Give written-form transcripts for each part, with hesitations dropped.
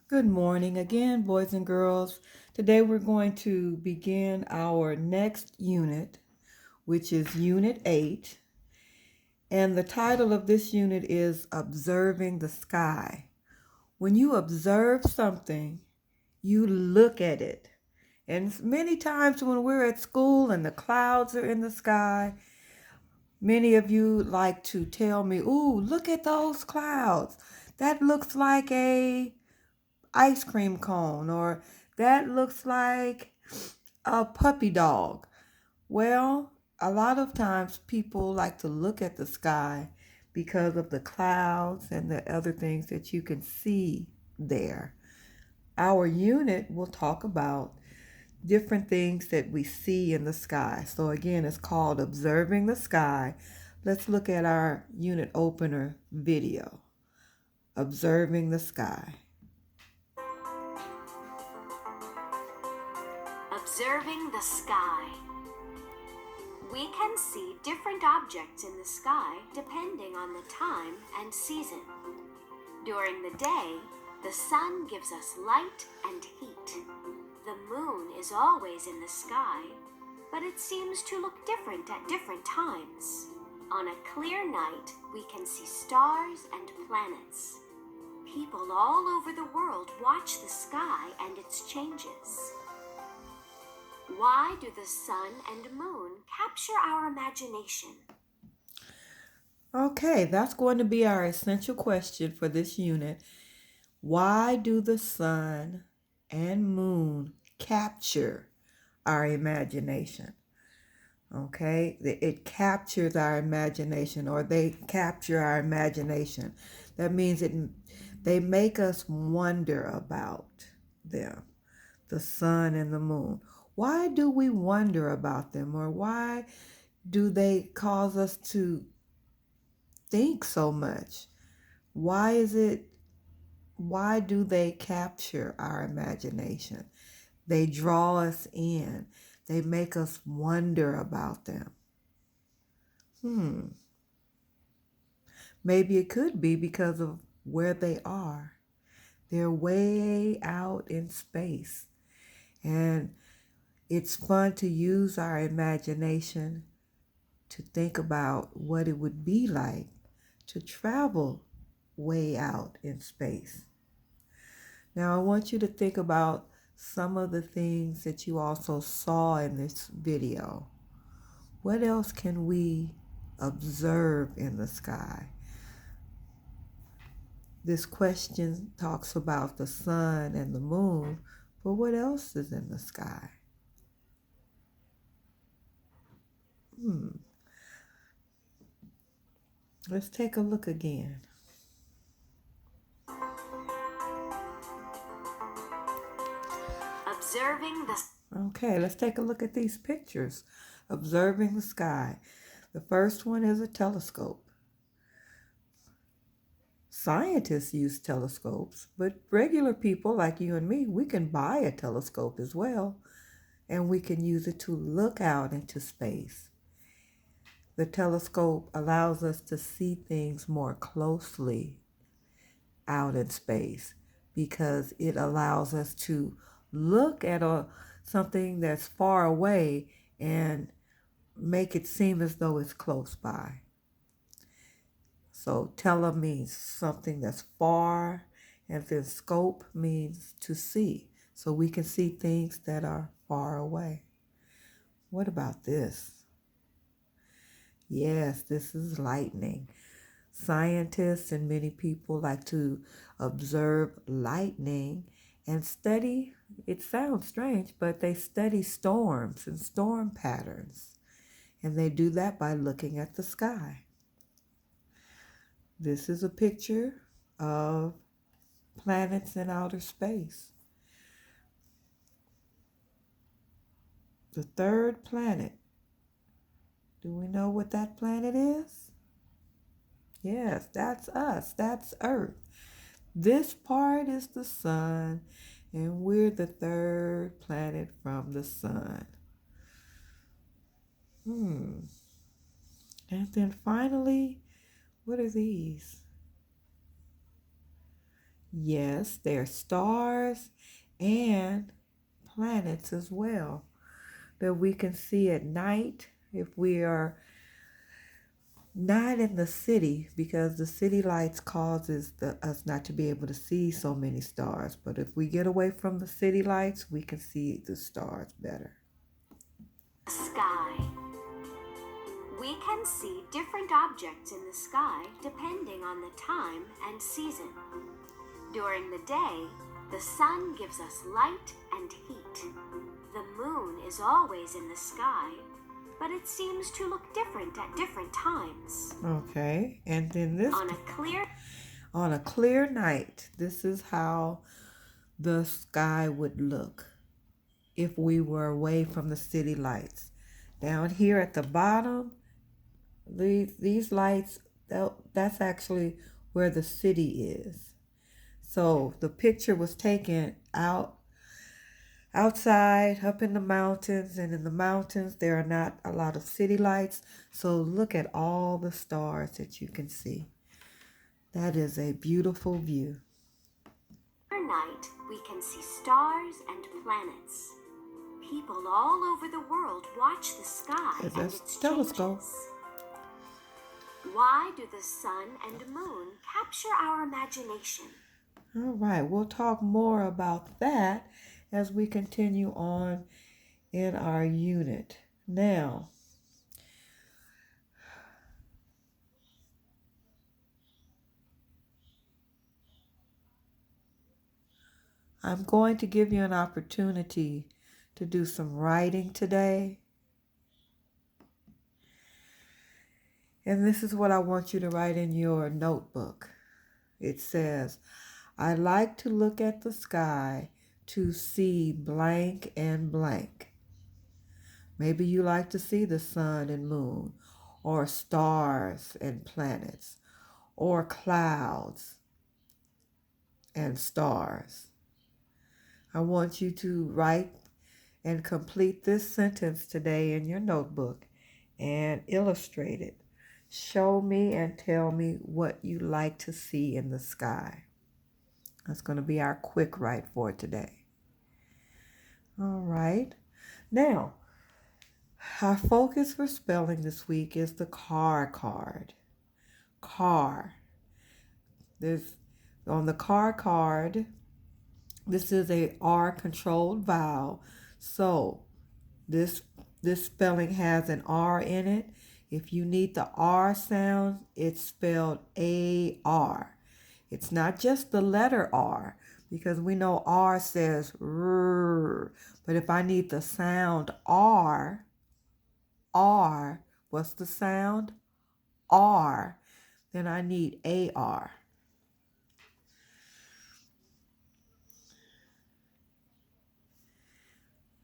Good morning again, boys and girls. Today we're going to begin our next unit, which is Unit 8. And the title of this unit is Observing the Sky. When you observe something, you look at it. And many times when we're at school and the clouds are in the sky, many of you like to tell me, "Ooh, look at those clouds. That looks like a ice cream cone," or "that looks like a puppy dog." Well, a lot of times people like to look at the sky because of the clouds and the other things that you can see there. Our unit will talk about different things that we see in the sky. So again, it's called Observing the Sky. Let's look at our unit opener video. Observing the Sky. Observing the sky. We can see different objects in the sky depending on the time and season. During the day, the sun gives us light and heat. The moon is always in the sky, but it seems to look different at different times. On a clear night, we can see stars and planets. People all over the world watch the sky and its changes. Why do the sun and moon capture our imagination? Okay, that's going to be our essential question for this unit. Why do the sun and moon capture our imagination? Okay, it captures our imagination, or they capture our imagination. That means they make us wonder about them, the sun and the moon. Why do we wonder about them, or why do they cause us to think so much? Why is it why do they capture our imagination? They draw us in. They make us wonder about them. Maybe it could be because of where they are. They're way out in space. And it's fun to use our imagination to think about what it would be like to travel way out in space. Now, I want you to think about some of the things that you also saw in this video. What else can we observe in the sky? This question talks about the sun and the moon, but what else is in the sky? Let's take a look again. Observing the Okay, let's take a look at these pictures. Observing the sky. The first one is a telescope. Scientists use telescopes, but regular people like you and me, we can buy a telescope as well, and we can use it to look out into space. The telescope allows us to see things more closely out in space because it allows us to look at something that's far away and make it seem as though it's close by. So tele means something that's far, and then scope means to see. So we can see things that are far away. What about this? Yes, this is lightning. Scientists and many people like to observe lightning and study, it sounds strange, but they study storms and storm patterns. And they do that by looking at the sky. This is a picture of planets in outer space. The third planet. Do we know what that planet is? Yes, that's us. That's Earth. This part is the sun, and we're the third planet from the sun. And then finally, what are these? Yes, they're stars and planets as well that we can see at night if we are not in the city, because the city lights causes us not to be able to see so many stars. But if we get away from the city lights, we can see the stars better. Sky. We can see different objects in the sky depending on the time and season. During the day, the sun gives us light and heat. The moon is always in the sky, but it seems to look different at different times. Okay, and then this on a clear night, this is how the sky would look if we were away from the city lights. Down here at the bottom, these lights, that's actually where the city is. So the picture was taken outside, up in the mountains, and in the mountains there are not a lot of city lights. So look at all the stars that you can see. That is a beautiful view. At night, we can see stars and planets. People all over the world watch the sky and its telescope. changes. Why do the sun and moon capture our imagination? All right, we'll talk more about that as we continue on in our unit. Now, I'm going to give you an opportunity to do some writing today. And this is what I want you to write in your notebook. It says, I like to look at the sky to see blank and blank. Maybe you like to see the sun and moon, or stars and planets, or clouds and stars. I want you to write and complete this sentence today in your notebook and illustrate it. Show me and tell me what you like to see in the sky. That's going to be our quick write for today. All right. Now, our focus for spelling this week is the car card. Car. There's on the car card, this is a R controlled vowel. So this spelling has an R in it. If you need the R sound, it's spelled A-R. It's not just the letter R, because we know R says R. But if I need the sound R, what's the sound? R. Then I need A-R.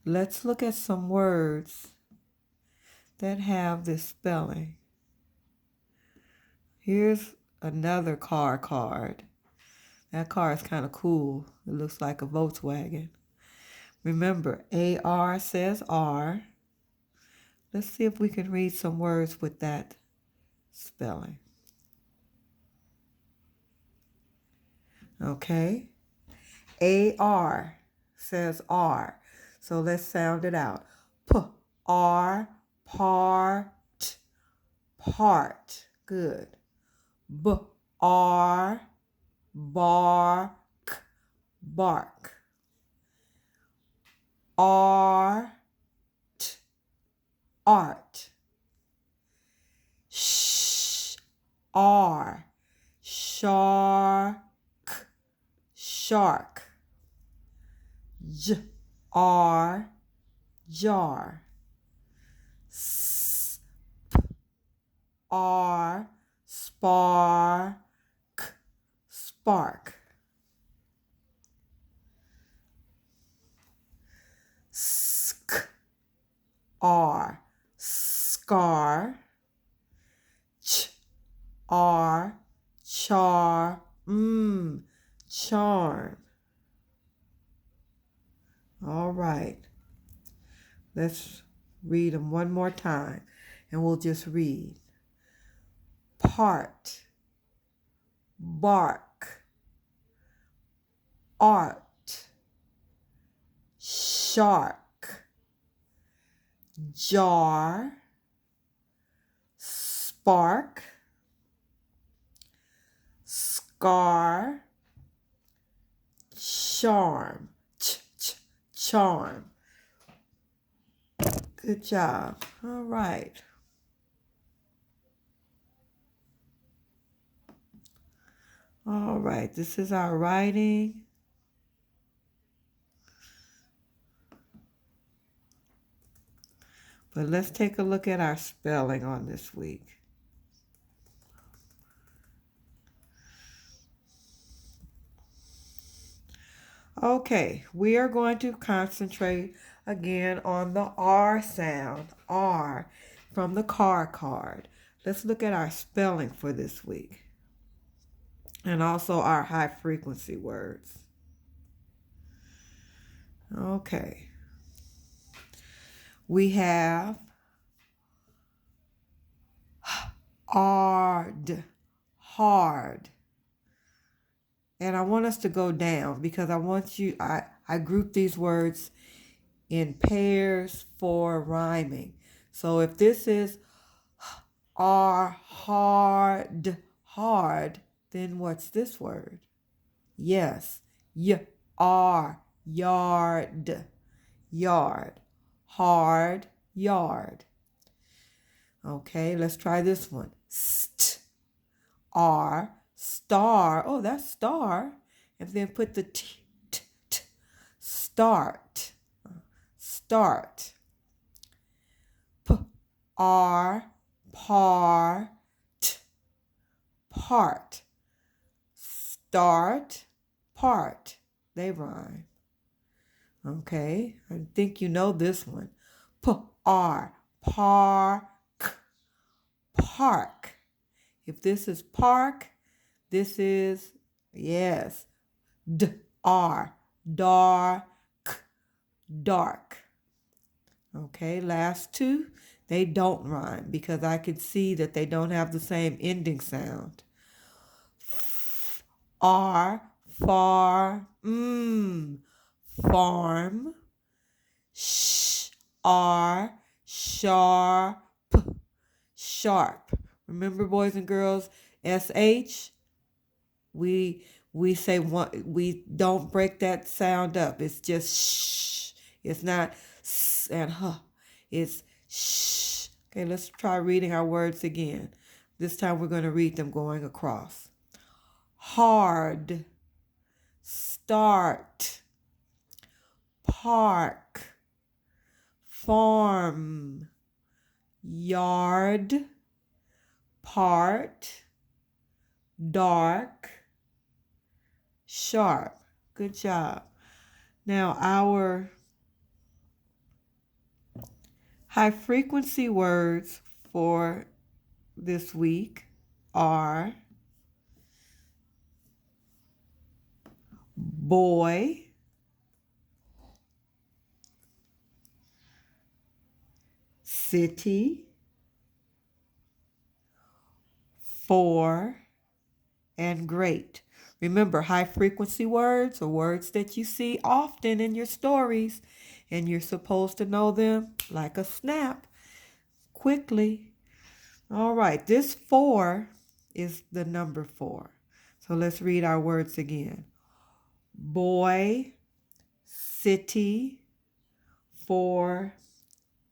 Let's look at some words that have this spelling. Here's another car card. That car is kind of cool. It looks like a Volkswagen. Remember, AR says R. Let's see if we can read some words with that spelling. Okay. AR says R. So let's sound it out. P-R, part, part. Good. B-R, bark, bark. Art, art. R, shark, shark. R, jar. R, spark, spark. R, scar. R, char, charm. All right. Let's read them one more time, and we'll just read. Part, bark, art, shark, jar, spark, scar, charm, charm. Good job. All right. All right, this is our writing. But let's take a look at our spelling on this week. Okay, we are going to concentrate again on the R sound, R, from the car card. Let's look at our spelling for this week and also our high frequency words. Okay, we have hard, hard. And I want us to go down because I group these words in pairs for rhyming. So if this is are hard, hard, then what's this word? Yes, are, yard, yard, hard, yard. Okay, let's try this one. R, star. Oh, that's star. And then put the t, start, start. R, part, part. Start, part. They rhyme. Okay, I think you know this one. R, park, park. If this is park, this is, yes, R, dark, dark. Okay, last two, they don't rhyme because I can see that they don't have the same ending sound. R, far, farm. R, sharp, sharp. Remember, boys and girls, SH, we say one, we don't break that sound up. It's just shh. It's not s and huh. It's shh. Okay, let's try reading our words again. This time we're going to read them going across. Hard, start, park, farm, yard, part, dark, sharp. Good job. Now our high frequency words for this week are boy, city, for, and great. Remember, high frequency words are words that you see often in your stories, and you're supposed to know them like a snap, quickly. All right, this 4 is the number 4. So let's read our words again. Boy, city, for,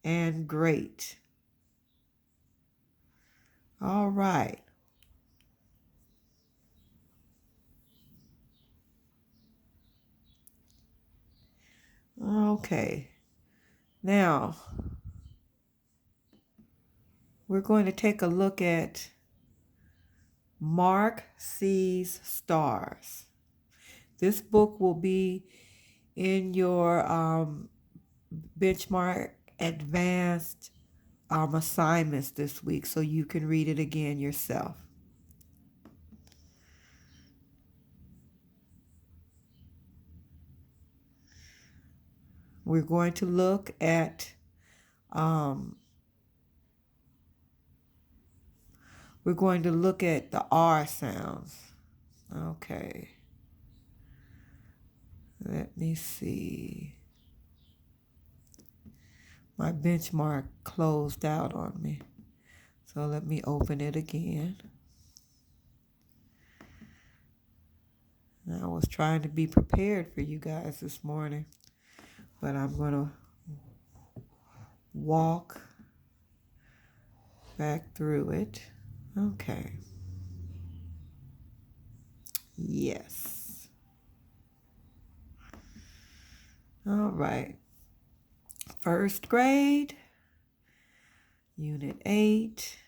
and great. All right. Okay. Now, we're going to take a look at Mark Sees Stars. This book will be in your benchmark advanced assignments this week, so you can read it again yourself. We're going to look at the R sounds. Okay. Let me see. My benchmark closed out on me. So let me open it again. I was trying to be prepared for you guys this morning, but I'm going to walk back through it. Okay. Yes. All right. First grade, Unit 8.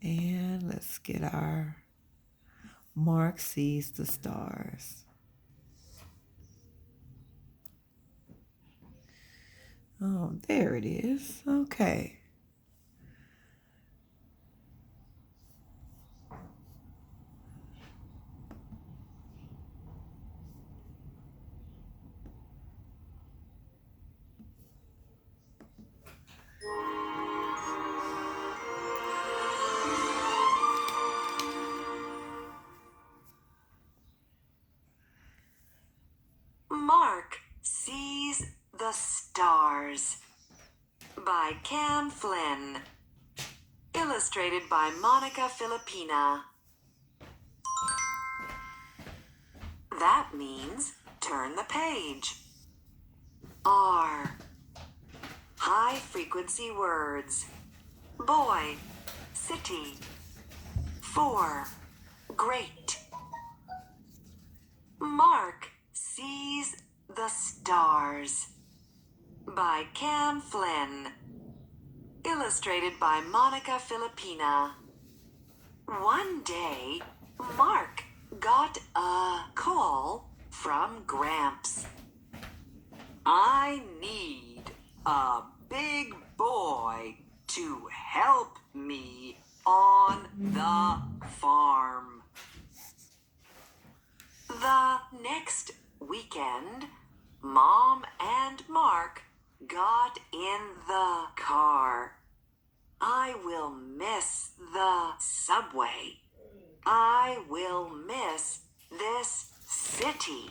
And let's get our Mark Sees the Stars. Oh, there it is. Okay. Mark Sees the Stars by Cam Flynn. Illustrated by Monica Filipina. That means turn the page. R. High frequency words. Boy, city. 4. Great. Mark Sees the Stars by Cam Flynn. Illustrated by Monica Filipina. One day, Mark got a call from Gramps. I need a big boy to help me on the farm. The next weekend, Mom and Mark got in the car. I will miss the subway. I will miss this city.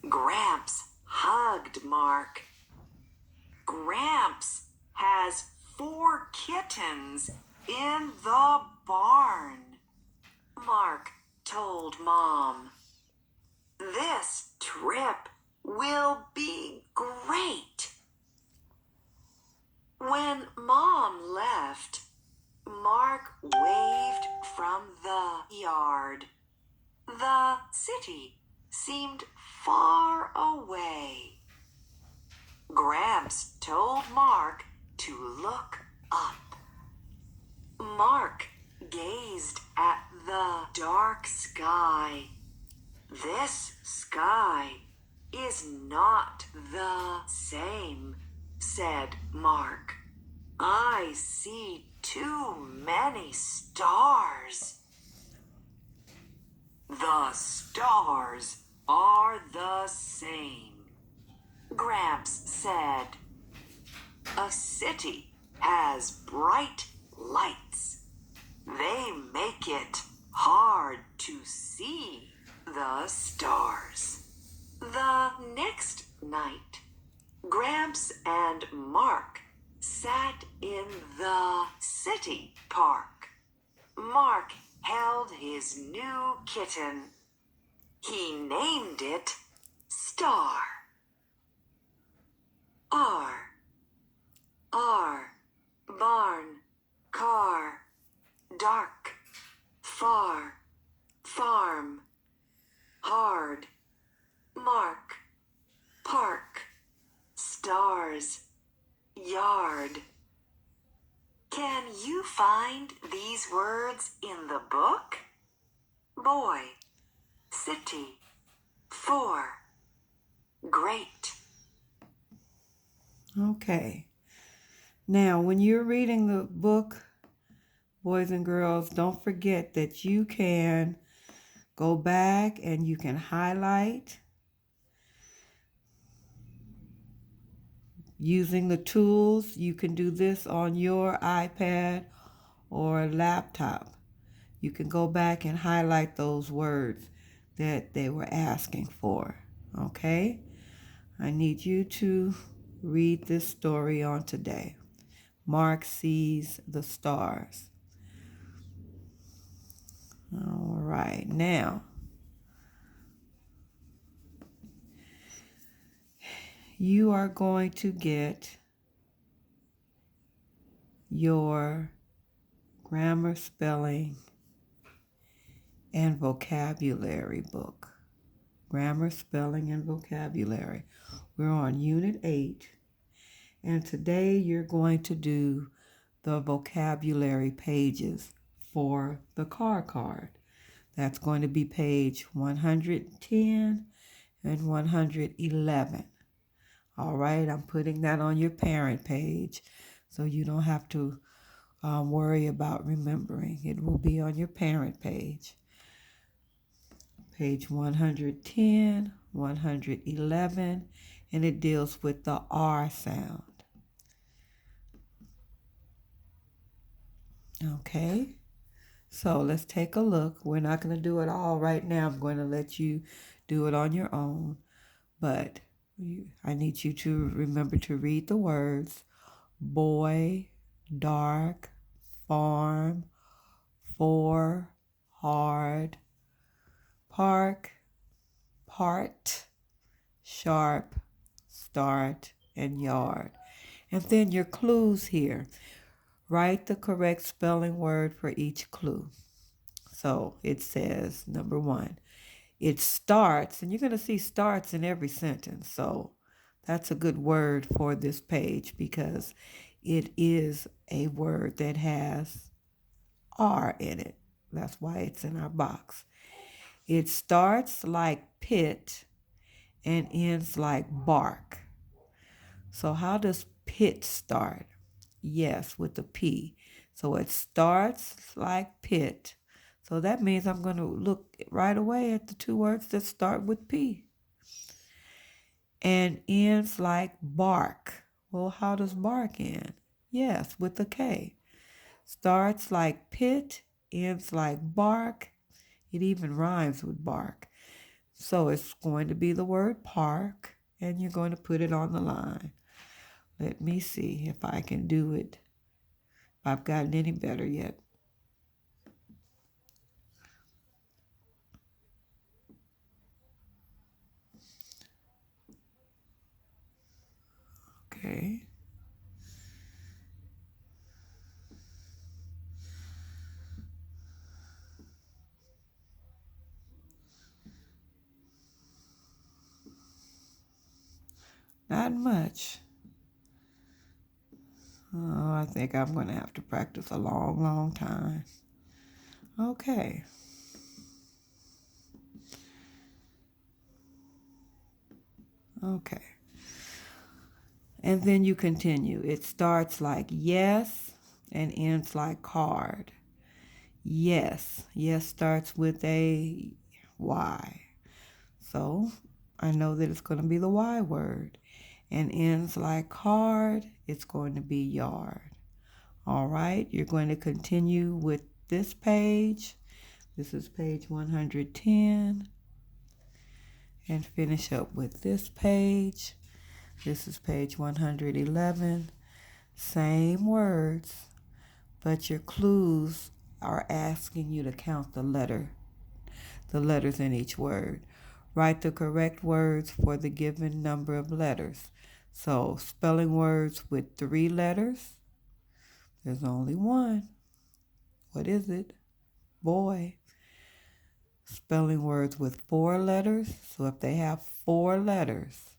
Gramps hugged Mark. Gramps has 4 kittens in the barn. Mark told Mom, "This trip will be great." When Mom left, Mark waved from the yard. The city seemed far away. Gramps told Mark to look up. Mark gazed at the dark sky. This sky is not the same, said Mark. I see too many stars. The stars are the same, Gramps said. A city has bright lights. They make it hard to see the stars. The next night, Gramps and Mark sat in the city park. Mark held his new kitten. He named it Star. R. R. Barn. Car. Dark. Far. Farm. Hard. Mark. Park. Stars. Yard. Can you find these words in the book? Boy. City. 4. Great. Okay. Now, when you're reading the book, boys and girls, don't forget that you can go back and you can highlight using the tools. You can do this on your iPad or laptop. You can go back and highlight those words. that they were asking for. Okay? I need you to read this story on today. Mark sees the stars. All right, now you are going to get your grammar, spelling, and vocabulary book. Grammar, spelling, and vocabulary. We're on Unit 8, and today you're going to do the vocabulary pages for the car card. That's going to be page 110 and 111. All right, I'm putting that on your parent page so you don't have to worry about remembering. It will be on your parent page. Page 110, 111, and it deals with the R sound. Okay, so let's take a look. We're not going to do it all right now. I'm going to let you do it on your own, but I need you to remember to read the words boy, dark, farm, for, hard, park, part, sharp, start, and yard. And then your clues here. Write the correct spelling word for each clue. So it says, number 1, it starts, and you're going to see starts in every sentence. So that's a good word for this page because it is a word that has R in it. That's why it's in our box. It starts like pit and ends like bark. So how does pit start? Yes, with the P. So it starts like pit. So that means I'm going to look right away at the two words that start with P. And ends like bark. Well, how does bark end? Yes, with a K. Starts like pit, ends like bark. It even rhymes with bark. So it's going to be the word park, and you're going to put it on the line. Let me see if I can do it. If I've gotten any better yet. Okay. Not much. Oh, I think I'm going to have to practice a long, long time. Okay. Okay. And then you continue. It starts like yes and ends like card. Yes. Yes starts with a Y. So I know that it's going to be the Y word. And ends like card, it's going to be yard. All right, you're going to continue with this page. This is page 110. And finish up with this page. This is page 111. Same words, but your clues are asking you to count the letters in each word. Write the correct words for the given number of letters. So, spelling words with 3 letters, there's only one. What is it? Boy. Spelling words with 4 letters. So if they have 4 letters,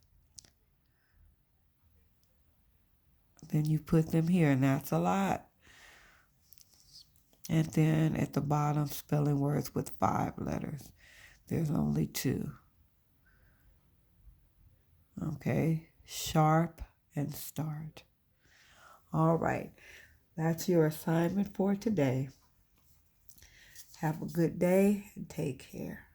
then you put them here, and that's a lot. And then at the bottom, spelling words with 5 letters. There's only 2. Okay, sharp and start. All right, that's your assignment for today. Have a good day and take care.